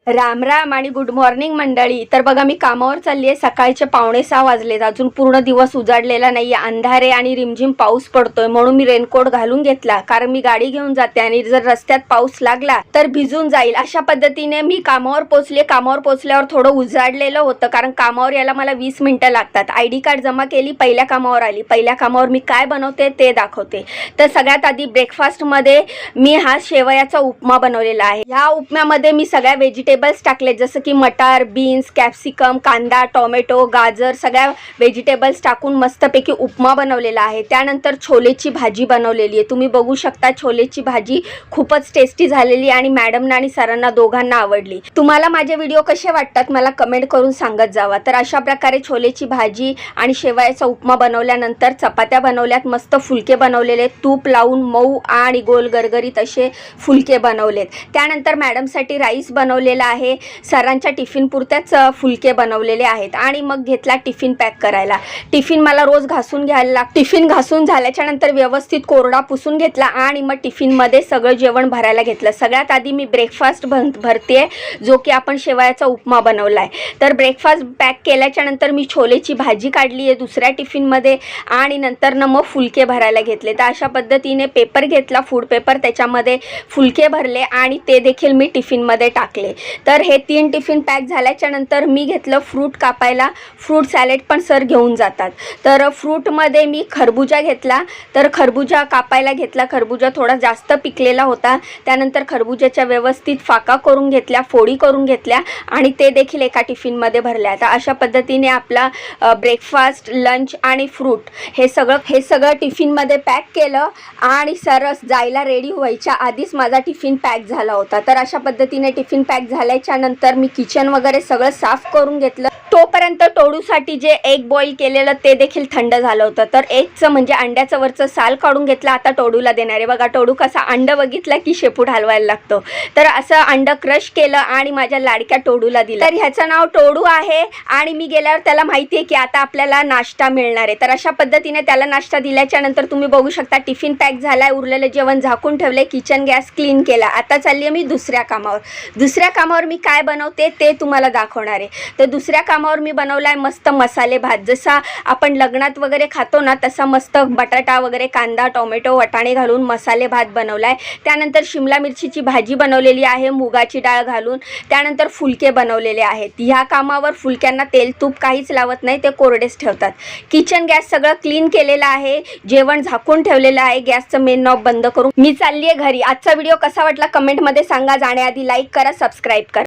राम राम आणि good morning मंडळी. तर बघा मी कामावर चालली आहे. सकाळचे 5:45 वाजलेत. अजून पूर्ण दिवस उजाडलेला नाही आहे. अंधारे आणि रिमझिम पाऊस पडतोय म्हणून मी रेनकोट घालून घेतला, कारण मी गाडी घेऊन जाते आणि जर रस्त्यात पाऊस लागला तर भिजून जाईल. अशा पद्धतीने मी कामावर पोहोचले. कामावर पोहोचल्यावर थोडं उजाडलेलं होतं, कारण कामावर यायला मला 20 मिनिटं लागतात. ID कार्ड जमा केली, पहिल्या कामावर आली. पहिल्या कामावर मी काय बनवते ते दाखवते. तर सगळ्यात आधी ब्रेकफास्टमध्ये मी हा शेवयाचा उपमा बनवलेला आहे. ह्या उपम्यामध्ये मी सगळ्या व्हेजिटेबल्स टाकले, जसं की मटार, बीन्स, कॅप्सिकम, कांदा, टोमॅटो, गाजर, सगळ्या व्हेजिटेबल्स टाकून मस्तपैकी उपमा बनवलेला आहे. त्यानंतर छोलेची भाजी बनवलेली आहे. तुम्ही बघू शकता छोलेची भाजी खूपच टेस्टी झालेली आणि मॅडमना आणि सरांना दोघांना आवडली. तुम्हाला माझे व्हिडिओ कसे वाटतात मला कमेंट करून सांगत जावा. तर अशा प्रकारे छोलेची भाजी आणि शेवयाचा उपमा बनवल्यानंतर चपात्या बनवल्यात, मस्त फुलके बनवलेले, तूप लावून मऊ आणि गोल गरगरीत असे फुलके बनवलेत. त्यानंतर मॅडमसाठी राईस बनवलेला आहे. सरांच्या टिफिन पुरत्याच फुलके बनवलेले आहेत. आणि मग घेतला टिफिन पॅक करायला. टिफिन मला रोज घासून घ्यायला लागतं. टिफिन घासून झाल्याच्या नंतर व्यवस्थित कोरडा पुसून घेतला आणि मग टिफिनमध्ये सगळं जेवण भरायला घेतलं. सगळ्यात आधी मी ब्रेकफास्ट भरते, जो की आपण शेवयाचा उपमा बनवला आहे. तर ब्रेकफास्ट पॅक केल्याच्या नंतर मी छोलेची भाजी काढली आहे दुसऱ्या टिफिनमध्ये आणि नंतर मग फुलके भरायला घेतले. तर अशा पद्धतीने पेपर घेतला, फूड पेपर, त्याच्यामध्ये फुलके भरले आणि ते देखील मी टिफिनमध्ये टाकले. तर हे 3 टिफिन पॅक झाल्याच्या नंतर मी घेतलं फ्रूट कापायला. फ्रूट सॅलेड पण सर घेऊन जातात. तर फ्रूटमध्ये मी खरबुजा घेतला. तर खरबुजा कापायला घेतला. खरबुजा थोडा जास्त पिकलेला होता. त्यानंतर खरबुजाच्या व्यवस्थित फाका करून घेतल्या, फोडी करून घेतल्या आणि ते देखील एका टिफिनमध्ये भरल्या. तर अशा पद्धतीने आपला ब्रेकफास्ट, लंच आणि फ्रूट हे सगळं टिफिनमध्ये पॅक केलं आणि सरस जायला रेडी व्हायच्या आधीच माझा टिफिन पॅक झाला होता. तर अशा पद्धतीने टिफिन पॅक झाल्याच्या नंतर मी किचन वगैरे सगळं साफ करून घेतलं. तोपर्यंत टोडूसाठी जे एग बॉईल केलेलं ते देखील थंड झालं होतं. तर एगचं म्हणजे अंड्याचं वरचं साल काढून घेतलं. आता टोडूला देणार आहे. बघा टोडू कसा अंड बघितला की शेपूट हलवायला लागतो. तर असं अंड क्रश केलं आणि माझ्या लाडक्या टोडूला दिलं. तर ह्याचं नाव टोडू आहे आणि मी गेल्यावर त्याला माहिती आहे की आता आपल्याला नाश्ता मिळणार आहे. तर अशा पद्धतीने त्याला नाश्ता दिल्याच्या नंतर तुम्ही बघू शकता टिफिन पॅक झालाय. उरलेलं जेवण झाकून ठेवले. किचन गॅस क्लीन केला. आता चालली आहे मी दुसऱ्या कामावर. दुसऱ्या कामावर मी काय बनवते ते तुम्हाला दाखवणार आहे. तर दुसऱ्या कामावर मी बनवला आहे मस्त मसाले भात. जसा आपण लग्नात वगैरे खातो ना तसा मस्त बटाटा वगैरे, कांदा, टोमॅटो, वाटाणे घालून मसाले भात बनवला आहे. त्यानंतर शिमला मिरचीची भाजी बनवलेली आहे मुगाची डाळ घालून. त्यानंतर फुलके बनवलेले आहेत. ह्या कामावर फुलक्यांना तेल तूप काहीच लावत नाही, ते कोरडेच ठेवतात. किचन गॅस सगळं क्लीन केलेलं आहे. जेवण झाकून ठेवलेलं आहे. गॅसचं मेन नॉब बंद करून मी चालली आहे घरी. आजचा व्हिडिओ कसा वाटला कमेंटमध्ये सांगा. जाण्याआधी लाईक करा, सबस्क्राईब करा.